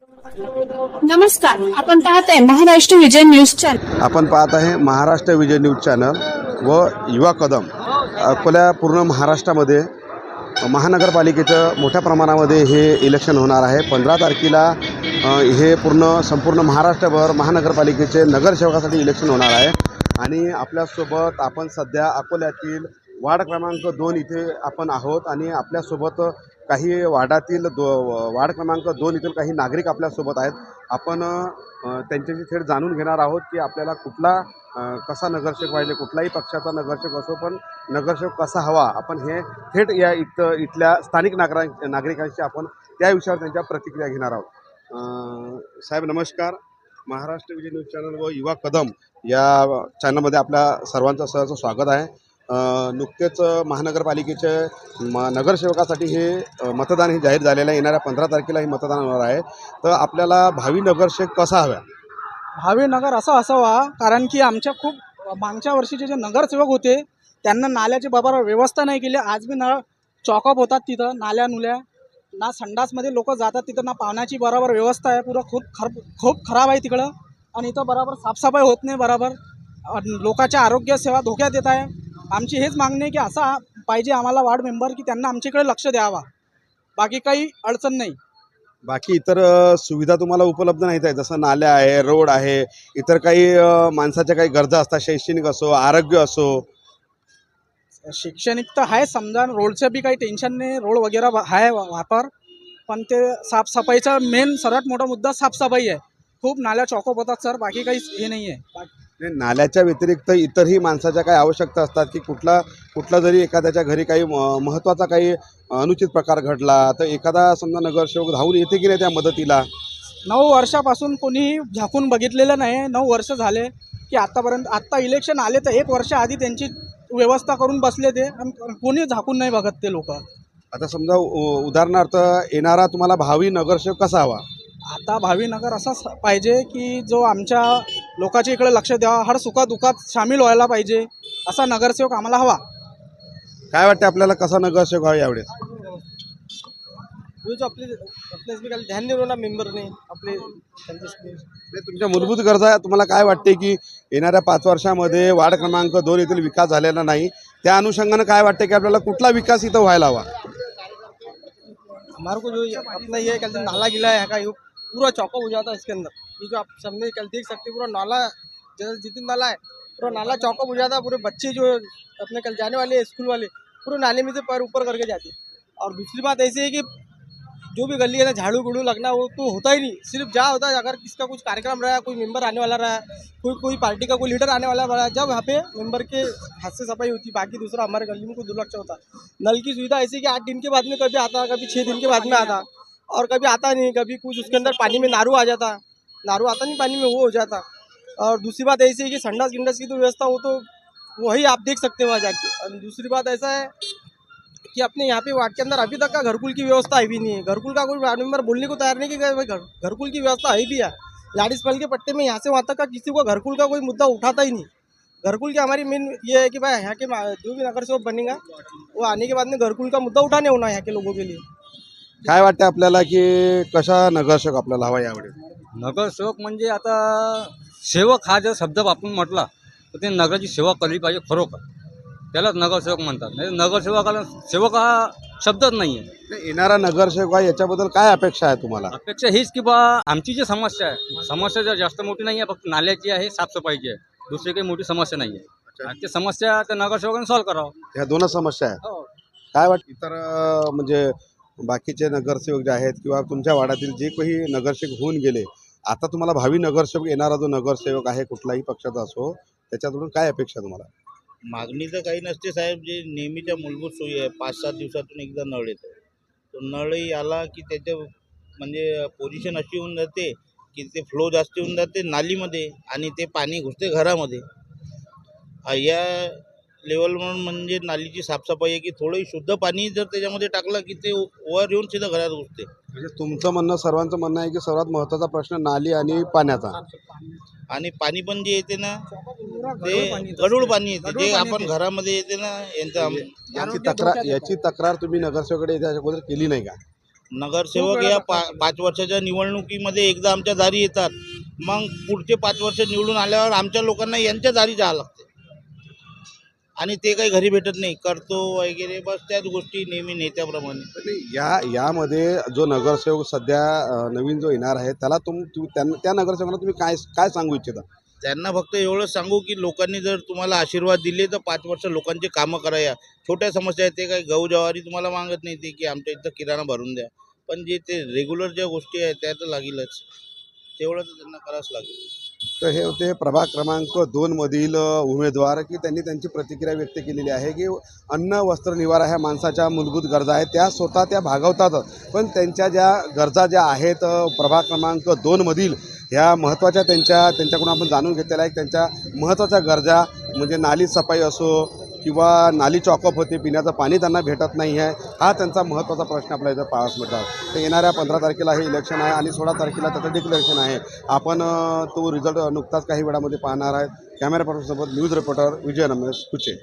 नमस्कार, आपण पाहत आहे महाराष्ट्र विजय न्यूज चॅनल। आपण पाहत आहे महाराष्ट्र विजय न्यूज चॅनल व युवा कदम। अकोला पूर्ण महाराष्ट्रामध्ये महानगरपालिकेचं मोठ्या प्रमाणामध्ये हे इलेक्शन होणार आहे। 15 तारखेला हे संपूर्ण महाराष्ट्रभर महानगरपालिकेचे नगरसेवकासाठी इलेक्शन होणार आहे। आणि आपल्यासोबत आपण सध्या अकोल्यातील वार्ड क्रमांक 2 इथे आपण आहोत आणि आपल्यासोबत काही वार्डातील वार्ड क्रमांक 2 येथील काही नागरिक आपल्यासोबत आहेत। आपण त्यांच्याशी थेट जाणून घेणार आहोत की आपल्याला कसा नगरसेवक पाहिजे, कुठलाही पक्षाचा नगरसेवक असो, पण नगरसेवक कसा हवा। आपण हे थेट इथल्या स्थानिक नागरिकांशी आपण त्या विषयावर त्यांच्या प्रतिक्रिया घेणार आहोत। साहेब नमस्कार, महाराष्ट्र विजय न्यूज चॅनल व युवा कदम या चॅनलमध्ये आपल्या सर्वांचं सहर्ष स्वागत आहे। नुकतेच महानगरपालिकेचे नगरसेवकासाठी हे मतदान जाहीर झालेलं आहे। येणाऱ्या 15 तारखेला हे मतदान होणार आहे। तर आपल्याला भावी नगरसेवक कसा हवा? भावी नगर असा असावा, कारण की आमच्या खूप मागच्या वर्षीचे जे नगरसेवक होते त्यांना नाल्याची बरोबर व्यवस्था नाही केली। आज बी नळ चॉकअप होतात, तिथं नाल्या नुल्या ना, संडासमध्ये लोक जातात तिथं ना, पाण्याची बरोबर व्यवस्था आहे। पुरं खूप खराब आहे तिकडं। आणि इथं बरोबर साफसफाई होत नाही बरोबर, लोकांच्या आरोग्य सेवा धोक्यात येत आहे। आमची हेच मागणी आहे की असा पाहिजे आम्हाला वार्ड मेंबर की त्यांना आमच्याकडे लक्ष द्यावा, बाकी काही अडचण नाही। बाकी इतर सुविधा तुम्हाला उपलब्ध नाहीत आहे, जसं नाल्या आहे, रोड आहे, इतर काही माणसाच्या काही गरजा असतात, शैक्षणिक असो, आरोग्य असो। शैक्षणिक तर आहे समजा, रोडचं बी काही टेन्शन नाही, रोड वगैरे आहे वापर, पण ते साफसफाईचा मेन सर्वात मोठा मुद्दा साफसफाई आहे। खूप नाल्या चॉकअप होतात सर, बाकी काही हे नाही आहे। नाल्याच्या व्यतिरिक्त इतरही माणसाच्या काही आवश्यकता असतात की कुठला जरी एखाद्याच्या घरी काही महत्त्वाचा काही अनुचित प्रकार घडला तर एखादा समजा नगरसेवक धावून येते की नाही त्या मदतीला? 9 वर्षापासून कोणीही झाकून बघितलेलं नाही। 9 वर्ष झाले की आत्तापर्यंत, आत्ता इलेक्शन आले तर 1 वर्ष आधी त्यांची व्यवस्था करून बसले ते, आणि कोणी झाकून नाही बघत ते लोक। आता समजा उदाहरणार्थ येणारा तुम्हाला भावी नगरसेवक कसा हवा? आता भावी नगर असा पाहिजे की जो आमच्या लोकांच्या इकडे लक्ष द्यावा, हर सुखादुखात सामील व्हायला पाहिजे, असा नगरसेवक आम्हाला हवा। काय वाटते आपल्याला कसा नगरसेवक हवा यावेळेस? जो आपले ध्यान देऊ ना मेंबरने आपले तुमच्या मूलभूत गरजा तुम्हाला काय वाटते की येणाऱ्या 5 वर्षामध्ये वार्ड क्रमांक 2 येथील विकास झालेला नाही, त्या अनुषंगाने काय वाटते की आपल्याला कुठला विकास इथं व्हायला हवा? हमारे को जो अपना ये कहते नाला गिला है का, ये पूरा चौकअप हो जाता है इसके अंदर। ये जो आप सामने कल देख सकते हैं, पूरा नाला जैसे जितना नाला है पूरा नाला चौकअप हो जाता है। पूरे बच्चे जो अपने कल जाने वाले स्कूल वाले पूरे नाले में से पैर ऊपर करके जाते हैं। और दूसरी बात ऐसी है कि जो भी गली है ना, झाड़ू गुड़ू लगना वो तो होता ही नहीं। सिर्फ जहाँ होता है अगर किसका कुछ कार्यक्रम रहा, कोई मेंबर आने वाला रहा, कोई पार्टी का कोई लीडर आने वाला रहा, जब वहाँ पे मेंबर के हाथ से सफाई होती, बाकी दूसरा हमारे गली में कोई दुर्लक्ष होता। नल की सुविधा ऐसी कि 8 दिन के बाद में कभी आता, कभी 6 दिन के बाद में आता, और कभी आता नहीं, कभी कुछ उसके अंदर पानी में नारू आ जाता, नारू आता नहीं पानी में, वो हो जाता। और दूसरी बात ऐसी है कि संडास गिंडास की तो व्यवस्था हो तो वही आप देख सकते हो वहाँ जाके। और दूसरी बात ऐसा है कि अपने यहाँ पे वार्ड के अंदर अभी तक का घरकुल की व्यवस्था है भी नहीं है। घरकुल का कोई वार्ड मेंबर बोलने को तैयार नहीं कि भाई घरकुल की व्यवस्था है भी है। लाडिस पल के पट्टे में यहाँ से वहाँ तक का किसी को घरकुल का कोई मुद्दा उठाता ही नहीं। घरकुल की हमारी मेन ये है कि भाई यहाँ के जो भी नगरसेवक बनेगा वो आने के बाद में घरकुल का मुद्दा उठाने होना है यहाँ के लोगों के लिए। काय वाटते आपल्याला की कशा नगरसेवक आपल्याला हवा यावेळेस? नगरसेवक म्हणजे आता सेवक हा जर शब्द आपण म्हटला तर ते नगराची सेवा केली पाहिजे खरोखर, त्यालाच नगरसेवक म्हणतात। नाही नगरसेवकाला सेवक हा शब्दच नाही आहे। येणारा नगरसेवक आहे याच्याबद्दल काय अपेक्षा आहे तुम्हाला? अपेक्षा हीच की बा आमची जी समस्या आहे, समस्या जर जास्त मोठी नाही आहे, फक्त नाल्याची आहे, साफसफाईची आहे, दुसरी काही मोठी समस्या नाही आहे। आणि ती समस्या त्या नगरसेवकाने सॉल्व्ह करावं। ह्या 2 समस्या आहेत। हो, काय वाटतं इतर म्हणजे बाकीचे नगरसेवक जे आहेत किंवा तुमच्या वार्डातील जे काही नगरसेवक होऊन गेले, आता तुम्हाला भावी नगरसेवक येणारा जो नगरसेवक आहे कुठलाही पक्षाचा असो, त्याच्याकडून काय अपेक्षा तुम्हाला? मागणी तर काही नसते साहेब, जे नेहमीच्या मूलभूत सोयी आहे। 5-7 दिवसातून एकदा नळ येतो, तो नळही आला की त्याचं म्हणजे पोझिशन अशी होऊन जाते की ते फ्लो जास्त होऊन जाते नालीमध्ये आणि ते पाणी घुसते घरामध्ये। या लेवलवर म्हणजे नालीची साफसफाई आहे की थोडंही शुद्ध पाणी जर त्याच्यामध्ये टाकलं की ते वर येऊन सीधं घरात घुसते। म्हणजे तुमचं म्हणणं, सर्वांचं म्हणणं आहे की सर्वात महत्त्वाचा प्रश्न नाली आणि पाण्याचा, आणि पाणी पण जे येते ना ते गढूळ पाणी येते, जे आपण घरामध्ये येते ना यांचं याची तक्रार तुम्ही नगरसेवकाकडे याच्या अगोदर केली नाही का? नगरसेवक या 5 वर्षाच्या निवडणुकीमध्ये एकदा आमच्या दारी येतात, मग पुढचे 5 वर्ष निवडून आल्यावर आमच्या लोकांना यांच्या दारी जावं लागते आणि ते काही घरी भेटत नाही, करतो वगैरे बस त्याच गोष्टी नेहमी नेत्याप्रमाणे. आणि यामध्ये जो नगरसेवक सध्या नवीन जो येणार आहे त्याला त्या नगरसेवकांना तुम्ही काय सांगू इच्छिता? त्यांना फक्त एवढंच सांगू की लोकांनी जर तुम्हाला आशीर्वाद दिले तर 5 वर्ष लोकांचे कामं करा. या छोट्या समस्या आहेत, ते काही गहू ज्वारी तुम्हाला मागत नाही ते की आमच्या इथं किराणा भरून द्या, पण जे ते रेग्युलर ज्या गोष्टी आहेत त्या तर लागेलच, तेवढं तर त्यांना करावंच लागेल. तर हे होते प्रभाग क्रमांक 2 मधील उमेदवार की त्यांनी त्यांची प्रतिक्रिया व्यक्त केलेली आहे की अन्न वस्त्र निवारा ह्या माणसाच्या मूलभूत गरजा आहेत, त्या स्वतः त्या भागवतात, पण त्यांच्या ज्या गरजा ज्या आहेत प्रभाग क्रमांक 2 मधील ह्या महत्त्वाच्या त्यांच्याकडून आपण जाणून घेतलेल्या आहे. त्यांच्या महत्त्वाच्या गरजा म्हणजे नाली सफाई असो किंवा नाली चॉकअप होते, पिण्याचं पाणी त्यांना भेटत नाही आहे, हा त्यांचा महत्त्वाचा प्रश्न आपल्या इथं पाहास मिळतात. तर येणाऱ्या 15 तारखेला हे इलेक्शन आहे आणि 16 तारखेला त्याचं डिक्लेरेशन आहे. आपण तो रिझल्ट नुकताच काही वेळामध्ये पाहणार आहेत. कॅमेरा पर्सनसोबत न्यूज रिपोर्टर विजय रमेश कुचे,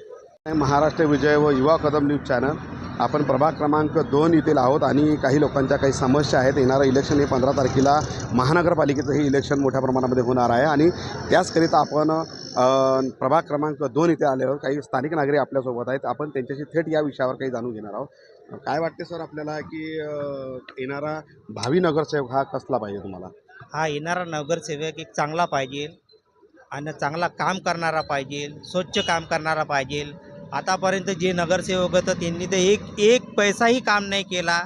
महाराष्ट्र विजय व युवा कदम न्यूज चॅनल. आपण प्रभाग क्रमांक 2 येथील आहोत आणि काही लोकांच्या काही समस्या आहेत. येणारं इलेक्शन हे 15 तारखेला महानगरपालिकेचं हे इलेक्शन मोठ्या प्रमाणामध्ये होणार आहे आणि त्याचकरिता आपण प्रभाग क्रमांक 2 इथे आल्यावर काही स्थानिक नागरिक आपल्यासोबत आहेत. आपण त्यांच्याशी थेट या विषयावर काही जाणून घेणार आहोत. काय वाटते सर आपल्याला की येणारा भावी नगरसेवक हा कसला पाहिजे तुम्हाला? हा येणारा नगरसेवक एक चांगला पाहिजे आणि चांगला काम करणारा पाहिजे, स्वच्छ काम करणारा पाहिजे. आतापर्यंत जे नगरसेवक होतं त्यांनी तर एक पैसाही काम नाही केला,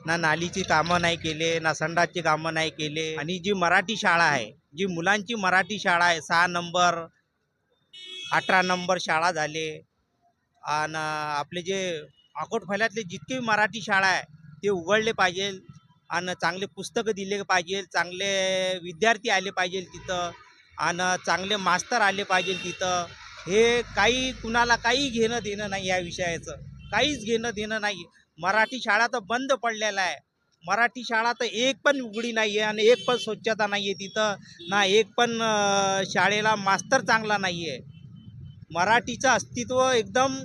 ना नालीची कामं नाही केले, ना संडासची कामं नाही केले. आणि जी मराठी शाळा आहे, जी मुलांची मराठी शाळा आहे, 6 नंबर 18 नंबर शाळा झाले आणि आपले जे अकोटफळ्यातले जितके मराठी शाळा आहे ते उघडले पाहिजे आणि चांगले पुस्तकं दिले पाहिजे, चांगले विद्यार्थी आले पाहिजे तिथं आणि चांगले मास्तर आले पाहिजे तिथं. हे काही कुणाला काही घेणं देणं नाही, या विषयाचं काहीच घेणं देणं नाही. मराठी शाळा तर बंद पडलेला आहे, मराठी शाळा तर एक पण उघडी नाही आहे आणि एक पण स्वच्छता नाही आहे तिथं, ना एक पण शाळेला मास्तर चांगला नाही आहे. मराठीचं अस्तित्व एकदम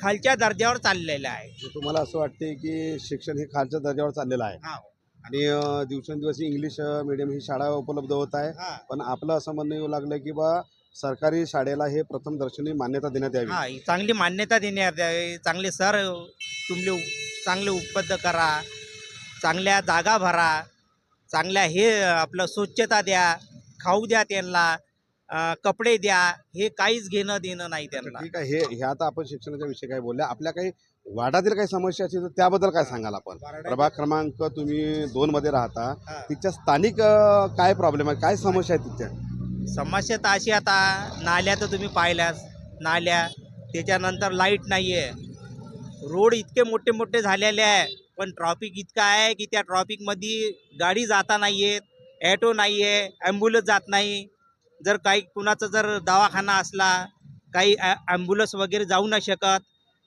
खालच्या दर्जावर चाललेलं आहे. तुम्हाला असं वाटते की शिक्षण हे खालच्या दर्जावर चाललेलं आहे हा आणि दिवसेंदिवस इंग्लिश मिडियम ही शाळा उपलब्ध होत आहे, हा पण आपलं असं म्हणणं येऊ लागलं की बा सरकारी शाळेला हे प्रथम दर्शनी मान्यता देण्यात यावी. हा चांगली मान्यता देण्यात यावी, चांगले सर तुमले चांगले उपलब्ध करा, चांगल्या जागा भरा, चांगल्या हे आपलं स्वच्छता द्या, खाऊ द्या त्यांना, कपडे द्या. हे काहीच घेणं देणं नाही त्यांना. ठीक आहे, हे आता आपण शिक्षणाच्या विषयी काय बोलल्या, आपल्या काही वार्डातील काही समस्या असतील तर त्याबद्दल काय सांगाल आपण? प्रभाग क्रमांक तुम्ही 2 मध्ये राहता, हा. तिथच्या स्थानिक काय प्रॉब्लेम आहे, काय समस्या आहेत तिथच्या? समस्या तर अशी, आता नाल्या तर तुम्ही पाहिल्यास, नाल्या, त्याच्यानंतर लाईट नाही आहे, रोड इतके मोठे मोठे झालेले आहे, पण ट्रॉफिक इतका आहे की त्या ट्रॉफिकमध्ये गाडी जाता नाही येत, ॲटो नाही आहे, ॲम्ब्युलन्स जात नाही. जर काही कुणाचा जर दवाखाना असला, काही ॲम्ब्युलन्स वगैरे जाऊ नाही शकत,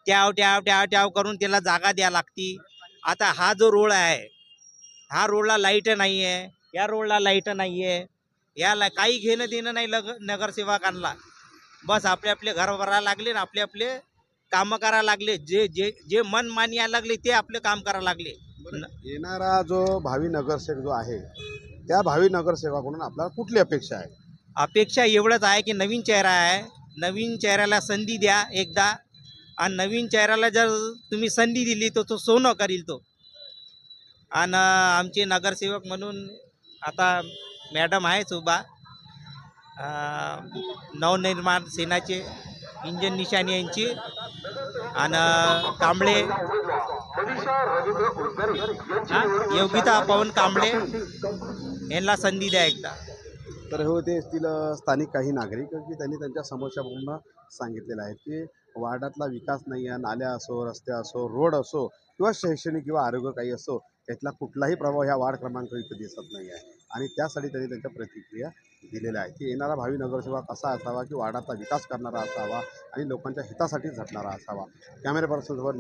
ट्याव करून त्याला जागा द्या लागती. आता हा जो रोड आहे, हा रोडला लाईट नाही आहे, या रोडला लाईट नाही आहे, याला काही घेणं देणं नाही नगरसेवकांना. बस आपले आपले घर भरायला लागले ना आपले आपले कामं करायला लागले, जे जे जे मन मानी यायला लागले ते आपले काम करायला लागले. येणारा जो भावी नगरसेवक जो आहे त्या भावी नगरसेवकाकडून आपल्याला कुठली अपेक्षा आहे? अपेक्षा एवढंच आहे की नवीन चेहरा आहे, नवीन चेहऱ्याला संधी द्या एकदा, आणि नवीन चेहऱ्याला जर तुम्ही संधी दिली तर तो सोनं करील तो. आणि आमचे नगरसेवक म्हणून आता मॅडम आहेच उभा, नवनिर्माण सेनाचे इंजन निशाणी यांची, आणि कांबळे योगिता पवन कांबळे यांना संधी द्या एकदा. तर हे होते असतील स्थानिक काही नागरिक की त्यांनी त्यांच्या समस्या पूर्ण सांगितलेल्या आहेत की वार्डातला विकास नाही आहे, नाल्या असो, रस्ते असो, रोड असो किंवा शैक्षणिक किंवा आरोग्य काही असो, त्यातला कुठलाही प्रभाव ह्या वार्ड क्रमांक इथं दिसत नाही आहे आणि त्यासाठी त्यांनी त्यांच्या प्रतिक्रिया दिलेल्या आहेत की येणारा भावी नगरसेवक असा असावा की वार्डाचा विकास करणारा असावा आणि लोकांच्या हितासाठी झटणारा असावा. कॅमेरा पर्सनसोबत